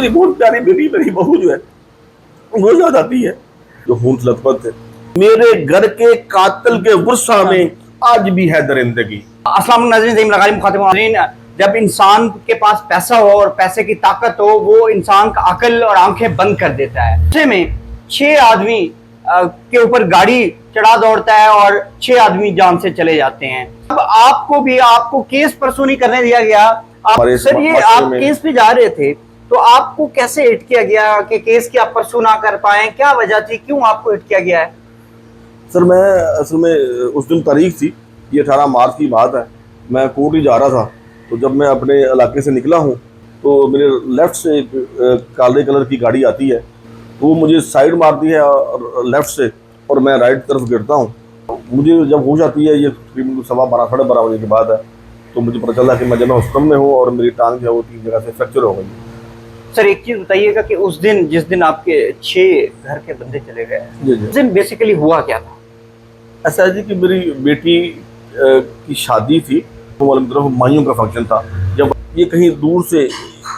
मेरी बहुत प्यारी बेटी, मेरी बहू जो है वो याद आती है, जो खून से लथपथ थे। मेरे घर के कातिल के गुस्सा में आज भी है दरिंदगी। अस्सलाम नाज़रीन, जब इंसान के पास पैसा हो और पैसे की ताकत हो, वो इंसान का अकल और आंखें बंद कर देता है। ऐसे में 6 आदमी के ऊपर गाड़ी चढ़ा दौड़ता है और 6 आदमी जान से चले जाते हैं। अब आपको केस परसों नहीं करने दिया गया। सर, ये आप केस पे जा रहे थे तो आपको कैसे हिट किया गया कि केस की आप परसों ना कर पाए? क्या वजह थी, क्यों आपको हिट किया गया है? सर, मैं असल में उस दिन तारीख थी, ये 18 मार्च की बात है। मैं कोर्ट ही जा रहा था, तो जब मैं अपने इलाके से निकला हूँ तो मेरे लेफ़्ट से एक काले कलर की गाड़ी आती है, तो वो मुझे साइड मारती है और लेफ़्ट से, और मैं राइट तरफ गिरता हूँ। मुझे जब होश आती है, ये तकरीबन 12:15 साढ़े 12 बजे के बाद है, तो मुझे पता चला कि मैं जनरल हॉस्पिटल में हूँ और मेरी टांग जो है वो 3 जगह से फ्रैक्चर हो गई। सर, एक चीज बताइएगा कि उस दिन जिस दिन आपके 6 घर के बंदे चले गए, उस दिन बेसिकली हुआ क्या था? ऐसा है जी कि मेरी बेटी की शादी थी, तो माइयों का फंक्शन था। जब ये कहीं दूर से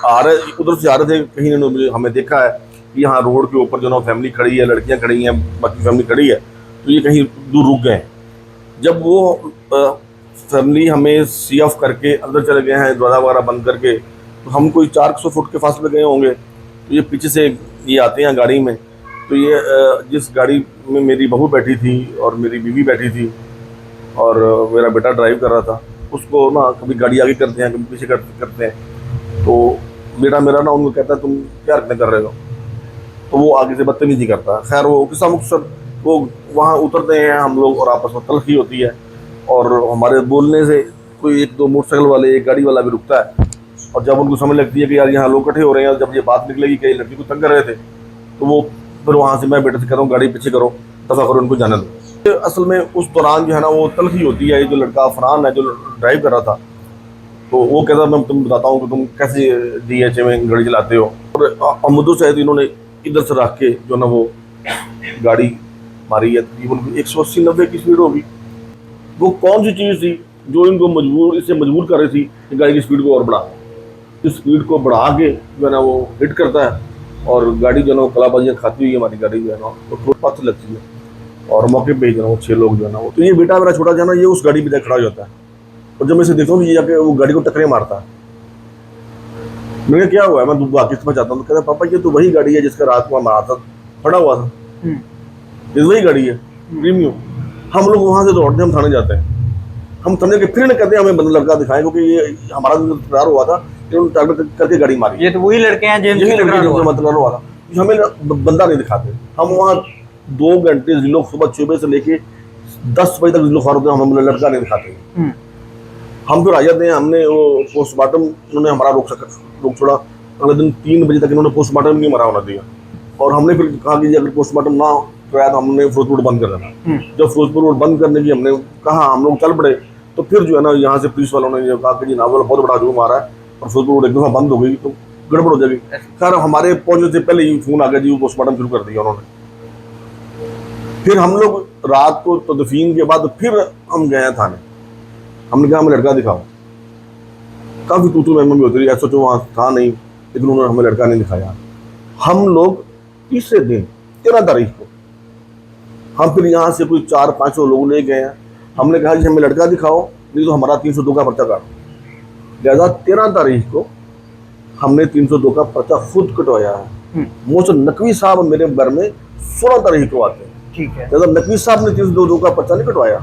आ रहे, उधर से आ रहे थे, कहीं इन्होंने हमें देखा है कि यहाँ रोड के ऊपर जो ना फैमिली खड़ी है, लड़कियाँ खड़ी हैं, बाकी फैमिली खड़ी है, तो ये कहीं दूर रुक गए। जब वो फैमिली हमें सी ऑफ करके अंदर चले गए हैं, दरवाज़ा वगैरह बंद करके, तो हम कोई 400 फुट के फासले गए होंगे, तो ये पीछे से ये आते हैं गाड़ी में। तो ये जिस गाड़ी में मेरी बहू बैठी थी और मेरी बीवी बैठी थी और मेरा बेटा ड्राइव कर रहा था, उसको ना कभी गाड़ी आगे करते हैं, कभी पीछे करते हैं। तो बेटा मेरा ना उनको कहता है, तुम क्या हरकतें कर रहे हो? तो वो आगे से बदतमीजी करता है। खैर, वो किस्सा मुख्तसर, वो वहाँ उतरते हैं हम लोग और आपस में तलखी होती है, और हमारे बोलने से कोई 1-2 मोटरसाइकिल वाले, एक गाड़ी वाला भी रुकता है, और जब उनको समझ लगती है कि यार यहाँ लोग इकट्ठे हो रहे हैं, जब ये बात निकलेगी कि लड़की को तंग कर रहे थे, तो वो फिर वहाँ से मैं बेटे से कह रहा हूँ गाड़ी पीछे करो, दफा करो, उनको जाने दो। असल में उस दौरान जो है ना वो तलखी होती है। ये जो लड़का फरहान है जो ड्राइव कर रहा था, तो वो कहता मैं तुम बताता हूँ कि तुम कैसे DHA में गाड़ी चलाते हो, और अमदो शायद इन्होंने इधर से रख के जो ना वो गाड़ी मारी है। तकरीबन 180-90 की स्पीड होगी। वो कौन सी चीज़ थी जो इनको इससे मजबूर कर रही थी कि गाड़ी की स्पीड को और बढ़ा, इस स्पीड को बढ़ा के जो है ना वो हिट करता है, और गाड़ी जो है ना वो कलाबाजियाँ खाती हुई हमारी गाड़ी जो है ना वो फुटपाथ लगती है, और मौके पे ही जो है वो 6 लोग जो है ना वो, तो ये बेटा मेरा छोटा जो है ना ये उस गाड़ी पे खड़ा हो जाता है, और जब मैं इसे देखता हूँ ये जाके वो गाड़ी को टक्करें मारता है। मैंने क्या हुआ है, मैं वाकिफ में जाता हूँ, तो कहता है पापा ये तो वही गाड़ी है जिसका रात को हमारा था पड़ा हुआ था, ये वही गाड़ी है प्रीमियम। हम लोग वहाँ से दौड़ते, हम थाने जाते हैं, हम थाने के फिर कहते हैं हमें बंदा लड़का दिखाएं, क्योंकि ये हमारा जो तकरार हुआ था इन्होंने टारगेट करके गाड़ी मारी। ये तो वही लड़के हैं यही लड़के जो तकरार हुआ था, हमें बंदा नहीं दिखाते। हम वहाँ 2 घंटे लोग सुबह 6 बजे से लेके 10 बजे तक लोग होते हैं, हम लड़का नहीं दिखाते। हम फिर आ जाते हैं। हमने वो पोस्टमार्टम उन्होंने हमारा रोक छोड़ा। अगले दिन 3 बजे तक इन्होंने पोस्टमार्टम नहीं हमारा होना दिया, और हमने फिर कहा कि अगर पोस्टमार्टम ना कराया तो हमने फिरोजपुर रोड बंद कर देना। जब फिरोजपुर रोड बंद करने की हमने कहा, हम लोग चल पड़े, तो फिर जो है ना यहाँ से पुलिस वालों ने कहा कि जी नावल बहुत बड़ा हजूम आ रहा है और फिरोजपुर रोड एक दफ़ा बंद हो गई तो गड़बड़ हो जाएगी। खैर, हमारे पहुंचने से पहले ही फोन आ गया जी, वो पोस्टमार्टम शुरू कर दिया उन्होंने। फिर हम लोग रात को तदफीन के बाद फिर हम गए थाने। हमने कहा हमें लड़का दिखाओ। काफ़ी तू मैं भी होती रही, SHO वहाँ था नहीं, लेकिन उन्होंने हमें लड़का नहीं दिखाया। हम लोग तीसरे दिन 13 तारीख को हम फिर यहाँ से कोई 400-500 लोग ले गए हैं। हमने कहा कि हमें लड़का दिखाओ, नहीं तो हमारा 302 का पर्चा काटो। लिहाजा 13 तारीख को हमने 302 का पर्चा खुद कटवाया है। मोहसिन नकवी साहब मेरे घर में 16 तारीख को आते हैं। ठीक है, लिहाजा नकवी साहब ने 302 का पर्चा नहीं कटवाया।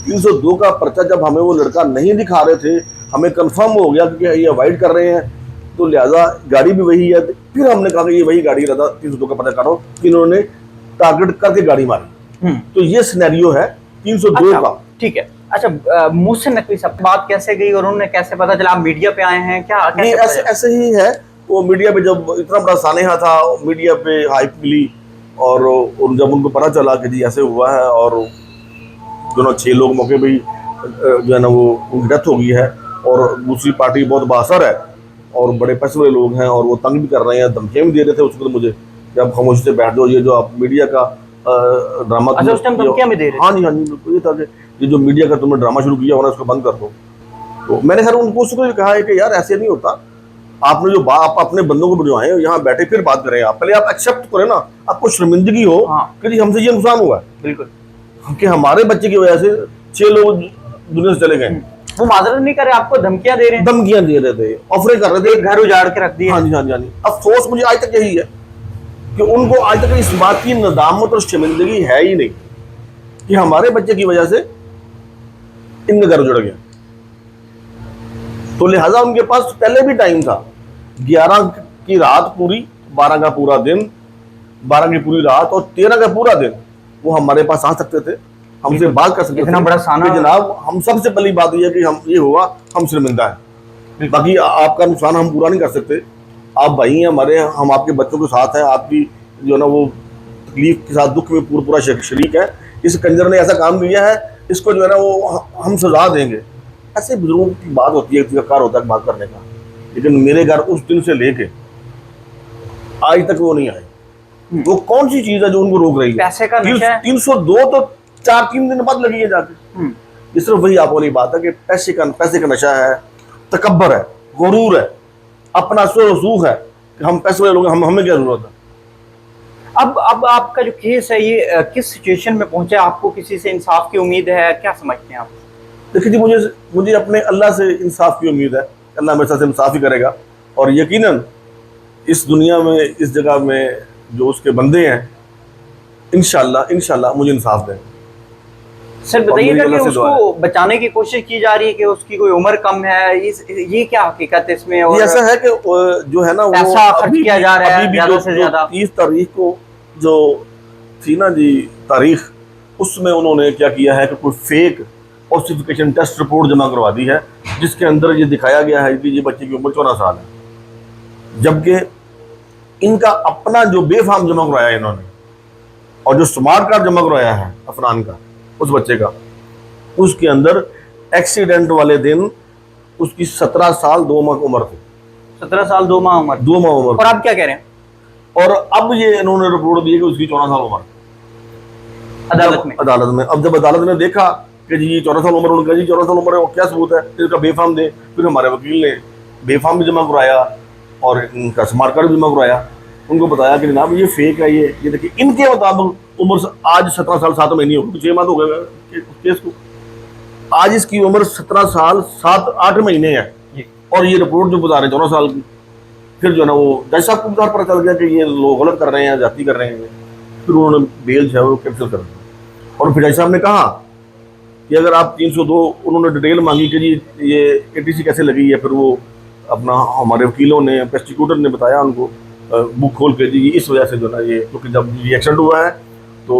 302 का पर्चा जब हमें वो लड़का नहीं दिखा रहे थे, हमें कंफर्म हो गया कि ये अवॉइड कर रहे हैं, तो लिहाजा गाड़ी भी वही है। फिर हमने कहा कि ये वही गाड़ी रहता, 302 का पर्चा काटो। इन्होंने टारगेट करके गाड़ी मारी। तो ये सिनेरियो है 302 का। ठीक है। अच्छा, मोहसिन नकवी साहब बात कैसे गई और उन्होंने कैसे पता चला? आप मीडिया पे आए हैं क्या? ऐसे ही है। वो मीडिया पे जब इतना बड़ा सानेहा था, मीडिया पे हाइप मिली, और जब उनको पता चला कि जी ऐसे हुआ है, और जो ना 6 लोग मौके पे ही जो है ना वो उनकी डेथ हो गई है, और दूसरी पार्टी बहुत बासर है और बड़े पैसे वाले लोग हैं, और वो तंग भी कर रहे हैं, धमकियाँ भी दे रहे थे उस वक्त मुझे कि आप खामोशी से बैठ जाओ, ये जो आप मीडिया का ड्रामा। अच्छा, उस टाइम धमकियाँ भी दे रहे थे? हाँ जी, बिल्कुल। ये था कि ये जो मीडिया का तुमने ड्रामा शुरू किया होना, उसको बंद कर दो। तो मैंने खैर उनको उसको कहा है कि यार ऐसे नहीं होता, आपने जो आप अपने बंदों को बुलवाए यहाँ बैठे फिर बात करें, आप पहले आप एक्सेप्ट करें ना, आपको शर्मिंदगी हो हाँ। कि जी हमसे ये नुकसान हुआ है बिल्कुल। कि हमारे बच्चे की वजह से 6 लोग दुनिया से चले गए, वो माजरत नहीं कर रहे, आपको धमकियां दे रहे हैं, धमकियां दे रहे थे, ऑफरें कर रहे थे, घर उजाड़ के रख दिए। हाँ जी हाँ जी हाँ जी। अफसोस मुझे आज तक यही है कि उनको आज तक इस बात की नदामत और शर्मिंदगी है ही नहीं कि हमारे बच्चे की वजह से इनका घर उजड़ गया। तो लिहाजा उनके पास पहले भी टाइम था, 11 की रात पूरी, 12 का पूरा दिन, 12 की पूरी रात और 13 का पूरा दिन वो हमारे पास आ सकते थे, हमसे बात कर सकते थे। इतना बड़ा साना कि जनाब हम सबसे पहली बात यह है कि हम ये हुआ, हम शर्मिंदा है, बाकी आपका नुकसान हम पूरा नहीं कर सकते, आप भाई हैं हमारे, हम आपके बच्चों के साथ हैं, आपकी जो है ना वो तकलीफ के साथ दुख में पूरा पूरा शरीक है, इस कंजर ने ऐसा काम किया है, इसको जो है ना वो हम सजा देंगे। ऐसे बुजुर्गों की बात होती है, तरीका होता है बात करने का, लेकिन मेरे घर उस दिन से लेके आज तक वो नहीं आए। वो कौन सी चीज है जो उनको रोक रही है? पैसे का नशा है। 302 तो 4-3 दिन बाद लगी है जाके। ये सिर्फ वही आप वाली बात है कि पैसे का नशा है, तकब्बर है, गुरूर है, अपना रसूख है कि हम पैसे वाले लोग, हमें क्या जरूरत है। अब आपका जो केस है ये किस सिचुएशन में पहुंचा है? आपको किसी से इंसाफ की उम्मीद है, क्या समझते हैं आप? देखिए जी, मुझे अपने अल्लाह से इंसाफ की उम्मीद है, अल्लाह मेरे साथ इंसाफ ही करेगा, और यकीनन इस दुनिया में, इस जगह में जो उसके बंदे हैं, इंशाल्लाह मुझे इंसाफ दें। सर बताइएगा कि उसको बचाने की कोशिश की जा रही है कि उसकी कोई उम्र कम है, ये क्या हकीकत है इसमें? और ऐसा है कि जो है ना पैसा खर्च किया जा रहा है ज्यादा से ज्यादा। 30 तारीख को जो थी ना जी तारीख, उसमें उन्होंने क्या किया है कि कोई फेक ऑसिफिकेशन टेस्ट रिपोर्ट जमा करवा दी है, जिसके अंदर ये दिखाया गया है कि ये बच्चे की उम्र 14 साल है, जबकि इनका अपना जो बेफाम जमा करवाया है इन्होंने, और जो स्मार्ट कार्ड जमा करवाया है अफनान का, उस बच्चे का, उसके अंदर एक्सीडेंट वाले दिन उसकी 17 साल 2 माह उम्र थी। 17 साल 2 माह उम्र। 2 माह उम्र। और आप क्या कह रहे हैं? और अब ये इन्होंने रिपोर्ट दी कि उसकी 14 साल उम्र अदालत में। अब जब अदालत ने देखा कि जी 14 साल उम्र, उन्होंने कहा जी 14 साल उम्र है, वो क्या सबूत है? इसका बेफाम दे। फिर हमारे वकील ने बेफाम भी जमा कराया और इनका स्मार्ट कार्ड भी जमा कराया। उनको बताया कि जनाब ये फेक है, ये देखिए इनके मुताबिक उम्र आज 17 साल 7 महीने हो गए, 6 माह हो गए केस को, आज इसकी उम्र 17 साल 7-8 महीने है, और ये रिपोर्ट जो बता रहे हैं 14 साल की। फिर जो है ना वो जज साहब को उधार पता चल गया कि ये लोग गलत कर रहे हैं, जाती कर रहे हैं। फिर उन्होंने बेल जो है वो कैंसिल कर दी, और फिर जज साहब ने कहा कि अगर आप 302, उन्होंने डिटेल मांगी कि जी ये ATC कैसे लगी है। फिर वो अपना हमारे वकीलों ने, प्रोसिक्यूटर ने बताया उनको बुक खोल के, जी इस वजह से जो ना ये, क्योंकि जब ये एक्सीडेंट हुआ है तो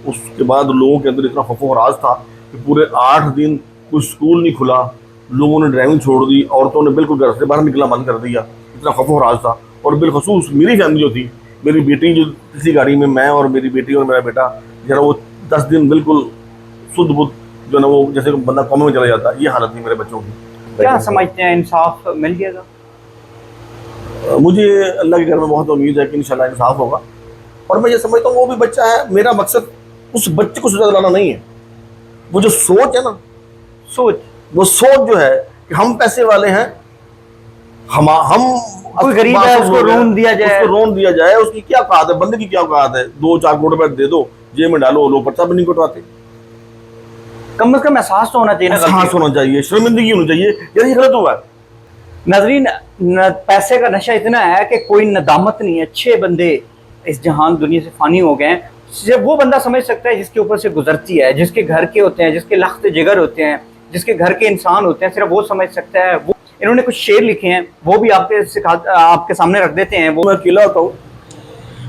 उसके बाद लोगों के अंदर इतना खौफ राज था कि पूरे 8 दिन कोई स्कूल नहीं खुला, लोगों ने ड्राइविंग छोड़ दी, औरतों ने बिल्कुल घर से बाहर निकला बंद कर दिया, इतना खौफ राज था। और बिलखसूस मेरी फैमिली जो थी, मेरी बेटी जो किसी गाड़ी में, मैं और मेरी बेटी और मेरा बेटा जरा, वो 10 दिन बिल्कुल शुद्ध बुद्ध जो ना वो जैसे बंदा कॉमे में चला जाता, ये हालत थी मेरे बच्चों की। क्या समझते हैं, इंसाफ मिल जाएगा? मुझे अल्लाह के घर में बहुत उम्मीद है कि इंशाल्लाह इंसाफ होगा, और मैं ये समझता हूँ वो भी बच्चा है, मेरा मकसद उस बच्चे को सजा दिलाना नहीं है। वो जो सोच है ना, वो सोच जो है कि हम पैसे वाले हैं, हम कोई गरीब है उसको रोन दिया जाए, उसकी क्या औकात है? बंदे की क्या औकात है? 2-4 करोड़ रुपए दे दो, जेब में डालो, लोग पर्चा भी नहीं कटवाते। कम से कम एहसास तो होना चाहिए, एहसास होना चाहिए, शर्मिंदगी होनी चाहिए, यही गलत हुआ है। नाज़रीन, पैसे का नशा इतना है कि कोई नदामत नहीं है। 6 बंदे इस जहान दुनिया से फानी हो गए हैं। सिर्फ वो बंदा समझ सकता है जिसके ऊपर से गुजरती है, जिसके घर के होते हैं, जिसके लख्त जिगर होते हैं, जिसके घर के इंसान होते हैं, सिर्फ वो समझ सकता है। वो इन्होंने कुछ शेर लिखे हैं, वो भी आपके सामने रख देते हैं। वो मैं अकेला होता हूँ,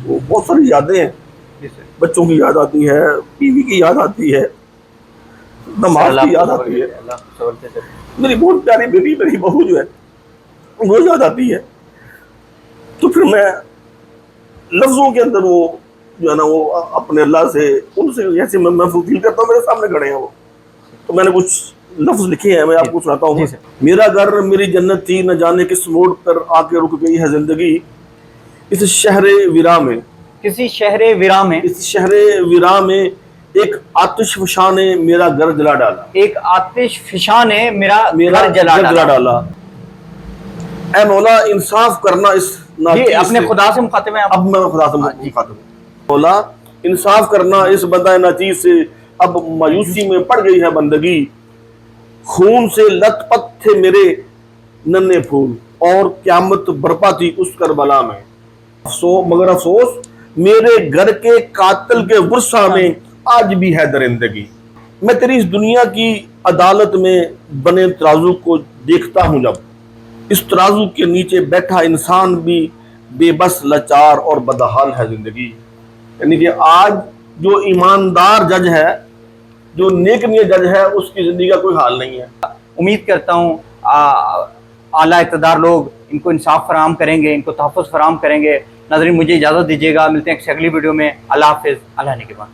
बहुत सारी यादें हैं, बच्चों की याद आती है, बीवी की याद आती है, नमाज की याद आती है, मेरी बहुत प्यारी बेटी, मेरी बहू जो है वो याद आती है। तो फिर मैं लफ्जों के अंदर वो जो है ना वो अपने अल्लाह से, उनसे जैसे मैं फील करता हूँ, मेरे सामने खड़े हैं वो, तो मैंने कुछ लफ्ज लिखे हैं, मैं आपको सुनाता हूँ। मेरा घर मेरी जन्नत थी, न जाने किस मोड़ पर आके रुक गई है जिंदगी, इस शहरे विरा में, किसी शहरे विरा में, इस शहरे विरा में एक आतिश फिशा ने मेरा घर जला डाला, एक आतिश फिशा ने मेरा घर जला डाला। ऐ मौला इंसाफ करना इस ये नाचीज अपने से। खुदा से मुखातिब हैं आप? अब मैं खुदा से मुखातिब हूं। मौला इंसाफ करना इस बंदा नाचीज से, अब मायूसी में पड़ गई है बंदगी, खून से लथपथ थे मेरे नन्हे फूल और क्यामत बरपा थी उस करबला में। मगर अफसोस मेरे घर के कातिल के गुस्सा में आज भी है दरिंदगी। मैं तेरी इस दुनिया की अदालत में बने तराजू को देखता हूं, जब इस तराजू के नीचे बैठा इंसान भी बेबस, लाचार और बदहाल है जिंदगी। यानी कि आज जो ईमानदार जज है, जो नेक नियत जज है, उसकी जिंदगी का कोई हाल नहीं है। उम्मीद करता हूँ आला इक़्तिदार लोग इनको इंसाफ फराहम करेंगे, इनको तहफ़्फ़ुज़ फराहम करेंगे। नाज़रीन मुझे इजाज़त दीजिएगा, मिलते हैं किसी अगली वीडियो में। अल्लाह हाफ़िज़, अल्लाह निगहबान।